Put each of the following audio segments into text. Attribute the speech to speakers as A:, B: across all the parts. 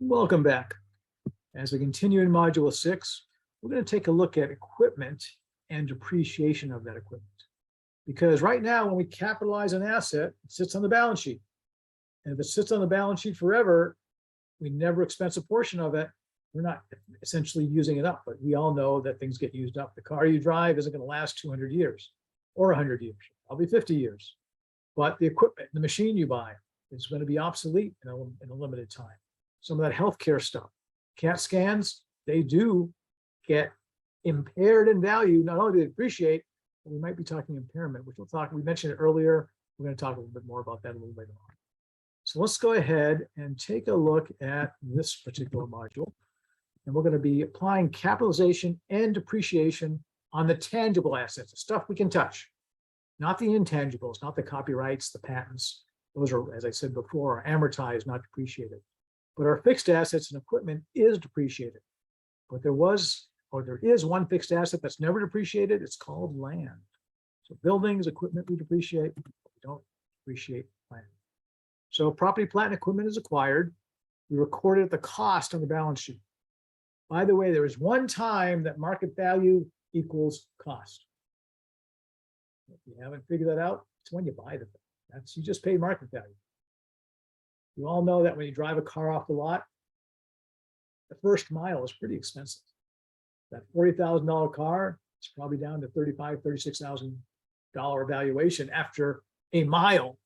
A: Welcome back. As we continue in Module 6, we're going to take a look at equipment and depreciation of that equipment. Because right now, when we capitalize an asset, it sits on the balance sheet. And if it sits on the balance sheet forever, we never expense a portion of it. We're not essentially using it up, but we all know that things get used up. The car you drive isn't going to last 200 years or 100 years, probably 50 years. But the equipment, the machine you buy is going to be obsolete in a limited time. Some of that healthcare stuff, CAT scans, they do get impaired in value. Not only do they depreciate, but we might be talking impairment, which we mentioned it earlier. We're going to talk a little bit more about that a little later on. So let's go ahead and take a look at this particular module. And we're going to be applying capitalization and depreciation on the tangible assets, the stuff we can touch, not the intangibles, not the copyrights, the patents. Those are, as I said before, are amortized, not depreciated. But our fixed assets and equipment is depreciated. But there is one fixed asset that's never depreciated. It's called land. So buildings, equipment we depreciate, but we don't depreciate land. So property, plant, and equipment is acquired. We record it at the cost on the balance sheet. By the way, there is one time that market value equals cost. If you haven't figured that out, it's when you buy the thing. You just pay market value. You all know that when you drive a car off the lot, the first mile is pretty expensive. That $40,000 car is probably down to $35,000, $36,000 valuation after a mile.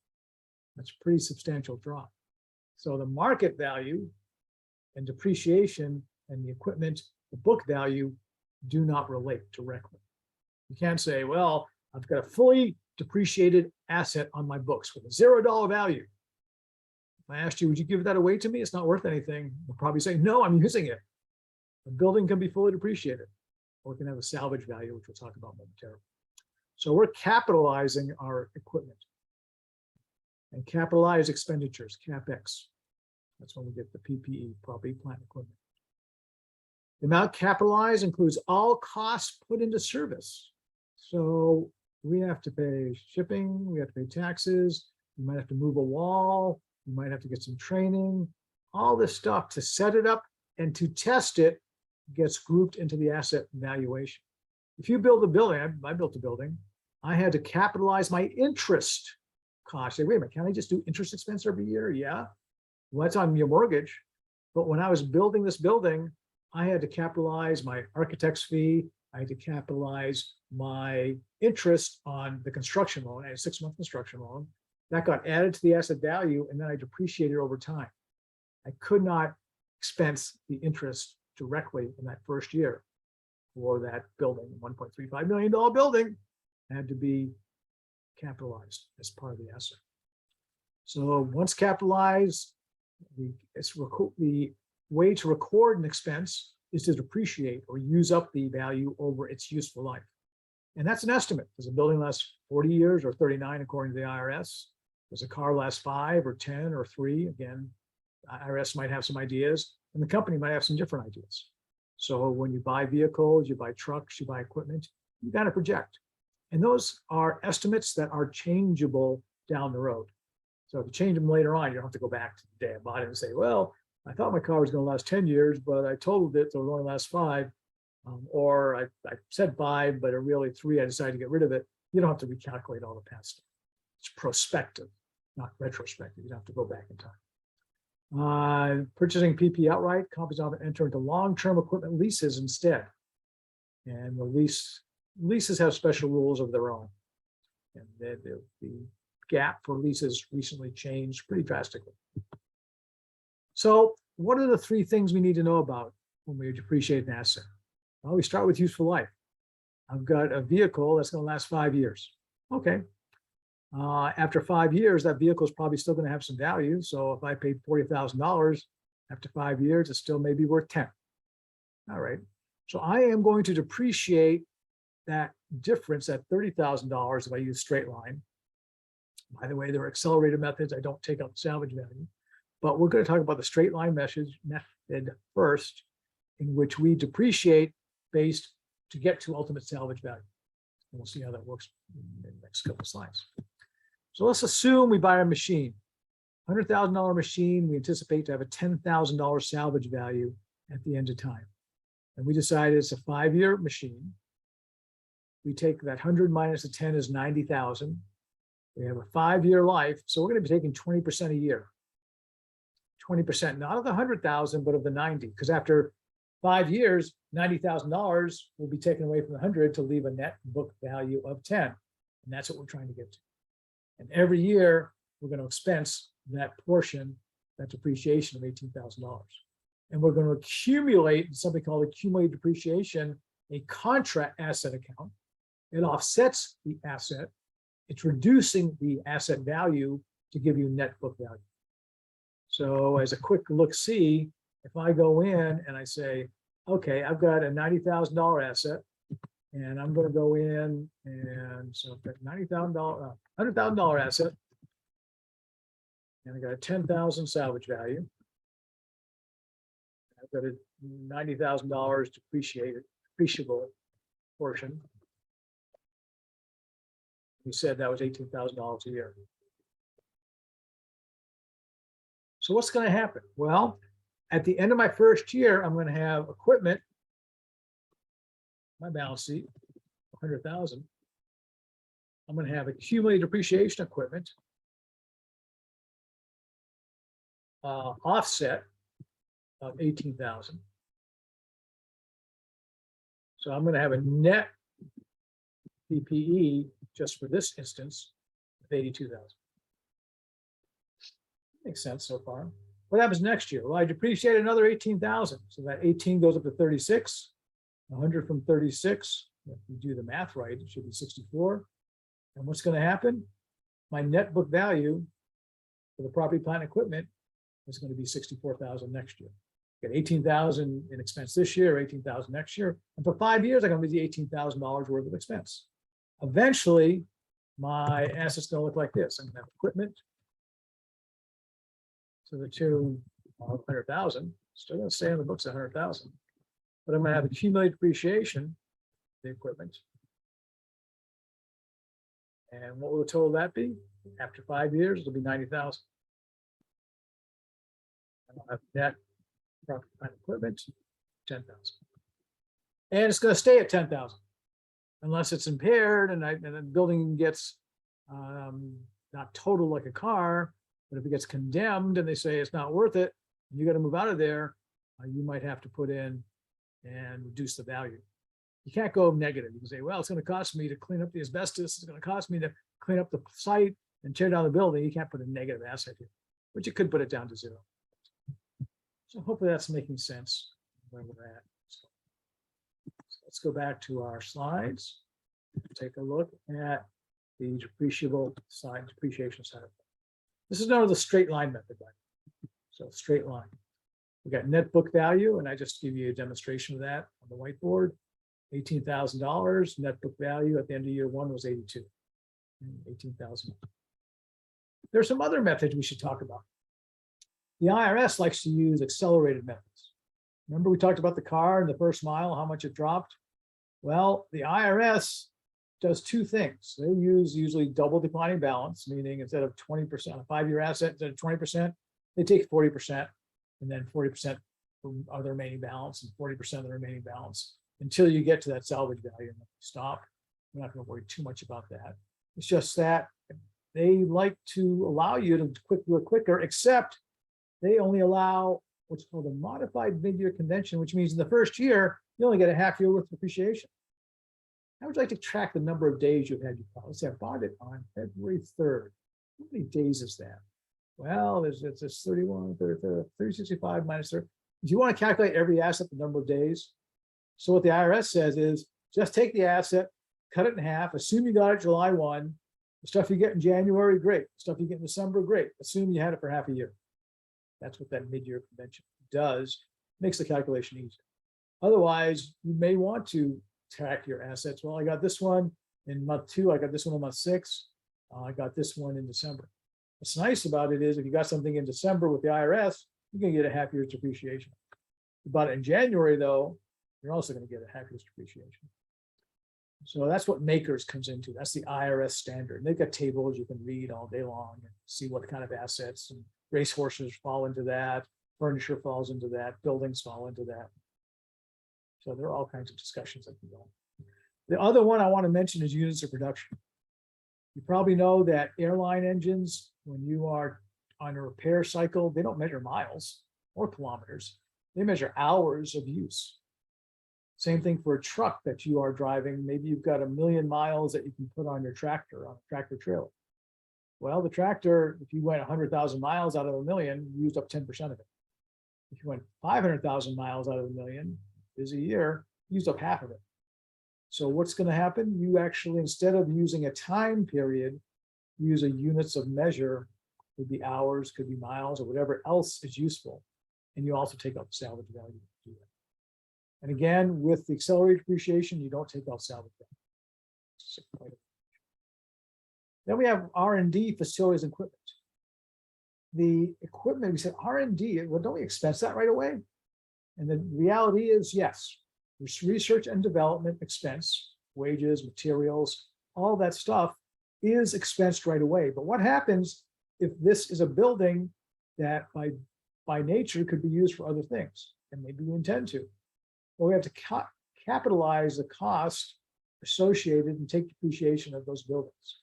A: That's a pretty substantial drop. So the market value and depreciation and the equipment, the book value, do not relate directly. You can't say, well, I've got a fully depreciated asset on my books with a $0 value. If I asked you, would you give that away to me? It's not worth anything. You'll probably say, no, I'm using it. A building can be fully depreciated, or it can have a salvage value, which we'll talk about momentarily. So we're capitalizing our equipment. And capitalized expenditures, CapEx. That's when we get the PPE, property, plant, equipment. The amount capitalized includes all costs put into service. So we have to pay shipping, we have to pay taxes, we might have to move a wall, we might have to get some training. All this stuff to set it up and to test it gets grouped into the asset valuation. If you build a building, I built a building, I had to capitalize my interest cost. Say, wait a minute, can I just do interest expense every year? Yeah, well, that's on your mortgage. But when I was building this building, I had to capitalize my architect's fee. I had to capitalize my interest on the construction loan. I had a 6-month construction loan. That got added to the asset value, and then I depreciated over time. I could not expense the interest directly in that first year for that building, $1.35 million building. It had to be capitalized as part of the asset. So once capitalized, the way to record an expense is to depreciate or use up the value over its useful life. And that's an estimate. Does a building last 40 years or 39 according to the IRS? Does a car last 5 or 10 or 3? Again, IRS might have some ideas and the company might have some different ideas. So when you buy vehicles, you buy trucks, you buy equipment, you got to project. And those are estimates that are changeable down the road. So if you change them later on, you don't have to go back to the day I bought it and say, well, I thought my car was going to last 10 years, but I totaled it, so it only lasts 5. Or I said 5, but it really 3, I decided to get rid of it. You don't have to recalculate all the past stuff. It's prospective, not retrospective. You don't have to go back in time. Purchasing PP outright, companies often enter into long-term equipment leases instead. And the leases have special rules of their own. And the gap for leases recently changed pretty drastically. So what are the 3 things we need to know about when we depreciate an asset? Well, we start with useful life. I've got a vehicle that's going to last 5 years. Okay. After 5 years, that vehicle is probably still going to have some value. So if I paid $40,000 after 5 years, it's still maybe worth 10. All right. So I am going to depreciate that difference at $30,000 if I use straight line. By the way, there are accelerated methods. I don't take out the salvage value. But we're going to talk about the straight line method first, in which we depreciate based to get to ultimate salvage value. And we'll see how that works in the next couple of slides. So let's assume we buy a machine, $100,000 machine, we anticipate to have a $10,000 salvage value at the end of time. And we decided it's a 5-year machine. We take that 100 minus the 10 is 90,000. We have a 5-year life, so we're going to be taking 20% a year. 20%, not of the 100,000, but of the 90, because after 5 years, $90,000 will be taken away from the 100 to leave a net book value of 10. And that's what we're trying to get to. And every year, we're going to expense that portion, that depreciation of $18,000. And we're going to accumulate something called accumulated depreciation, a contract asset account. It offsets the asset. It's reducing the asset value to give you net book value. So as a quick look-see, if I go in and I say, okay, I've got a $90,000 asset, and I'm going to go in and so I've got $90,000, $100,000 asset, and I got a 10,000 salvage value. I've got a $90,000 depreciable portion. We said that was $18,000 a year. So what's going to happen? Well, at the end of my first year, I'm going to have equipment, my balance sheet, 100,000. I'm going to have accumulated depreciation equipment, offset of 18,000. So I'm going to have a net PPE just for this instance of 82,000. Makes sense so far. What happens next year? Well, I depreciate another 18,000. So that 18 goes up to 36. 100 from 36. If you do the math right, it should be 64. And what's going to happen? My net book value for the property, plant, and equipment is going to be 64,000 next year. Get 18,000 in expense this year, 18,000 next year. And for 5 years, I'm going to be $18,000 worth of expense. Eventually, my assets going to look like this. I'm going to have equipment to the tune of 100,000. Still going to stay on the books at 100,000. But I'm going to have accumulated depreciation, the equipment. And what will the total that be? After 5 years, it'll be 90,000. I'll have net property, plant, equipment, 10,000. And it's going to stay at 10,000 unless it's impaired and the building gets not totaled like a car, but if it gets condemned and they say it's not worth it, and you got to move out of there, you might have to put in and reduce the value. You can't go negative. You can say, well, it's going to cost me to clean up the asbestos. It's going to cost me to clean up the site and tear down the building. You can't put a negative asset here, but you could put it down to 0. So hopefully that's making sense where we're at. So let's go back to our slides. Take a look at the depreciable side, depreciation side. This is known as the straight line method. So straight line. We got net book value, and I just give you a demonstration of that on the whiteboard. $18,000 net book value at the end of year 1 was 82. 18,000. There's some other methods we should talk about. The IRS likes to use accelerated methods. Remember we talked about the car and the first mile, how much it dropped? Well, the IRS does 2 things. They use usually double declining balance, meaning instead of 20%, a 5-year asset, instead of 20%, they take 40%, and then 40% of the remaining balance and 40% of the remaining balance until you get to that salvage value and stop. We're not going to worry too much about that. It's just that they like to allow you to do it quicker, except they only allow what's called a modified mid-year convention, which means in the first year, you only get a half year worth of depreciation. How would you like to track the number of days you've had your car? Let's say I bought it on February 3rd. How many days is that? Well, it's 31, 30, 365 minus 30. If you want to calculate every asset, the number of days. So what the IRS says is just take the asset, cut it in half, assume you got it July 1. The stuff you get in January, great. The stuff you get in December, great. Assume you had it for half a year. That's what that mid-year convention does. Makes the calculation easier. Otherwise, you may want to track your assets. Well, I got this one in month 2. I got this one in month 6. I got this one in December. What's nice about it is if you got something in December with the IRS, you're going to get a half year's depreciation. If you bought it in January, though, you're also going to get a half year's depreciation. So that's what Makers comes into. That's the IRS standard. They've got tables you can read all day long and see what kind of assets and racehorses fall into that, furniture falls into that, buildings fall into that. So there are all kinds of discussions that can go on. The other one I want to mention is units of production. You probably know that airline engines, when you are on a repair cycle, they don't measure miles or kilometers. They measure hours of use. Same thing for a truck that you are driving. Maybe you've got 1,000,000 miles that you can put on your tractor, on a tractor trailer. Well, the tractor, if you went 100,000 miles out of 1,000,000, you used up 10% of it. If you went 500,000 miles out of 1,000,000, is a year, you used up half of it. So what's going to happen? You actually, instead of using a time period, use a units of measure, could be hours, could be miles, or whatever else is useful. And you also take out the salvage value to do that. And again, with the accelerated depreciation, you don't take out salvage value. Then we have R&D, facilities, and equipment. The equipment, we said R&D, well, don't we expense that right away? And the reality is, yes, there's research and development expense, wages, materials, all that stuff is expensed right away. But what happens if this is a building that by nature could be used for other things? And maybe we intend to. Well, we have to capitalize the cost associated and take depreciation of those buildings.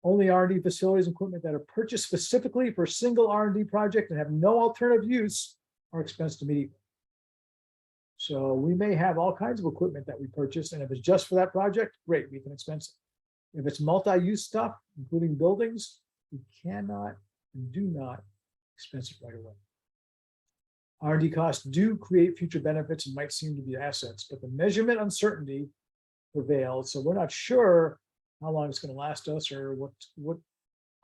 A: Only R&D facilities and equipment that are purchased specifically for a single R&D project and have no alternative use are expensed immediately. So we may have all kinds of equipment that we purchase, and if it's just for that project, great, we can expense it. If it's multi-use stuff, including buildings, we cannot and do not expense it right away. R&D costs do create future benefits and might seem to be assets, but the measurement uncertainty prevails. So we're not sure how long it's going to last us or what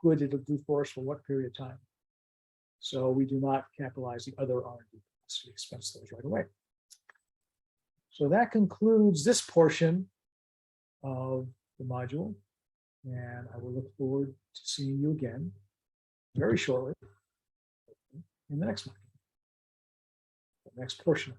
A: good it'll do for us for what period of time. So we do not capitalize the other R&D costs. We expense those right away. So that concludes this portion of the module, and I will look forward to seeing you again very shortly in the next module, the next portion.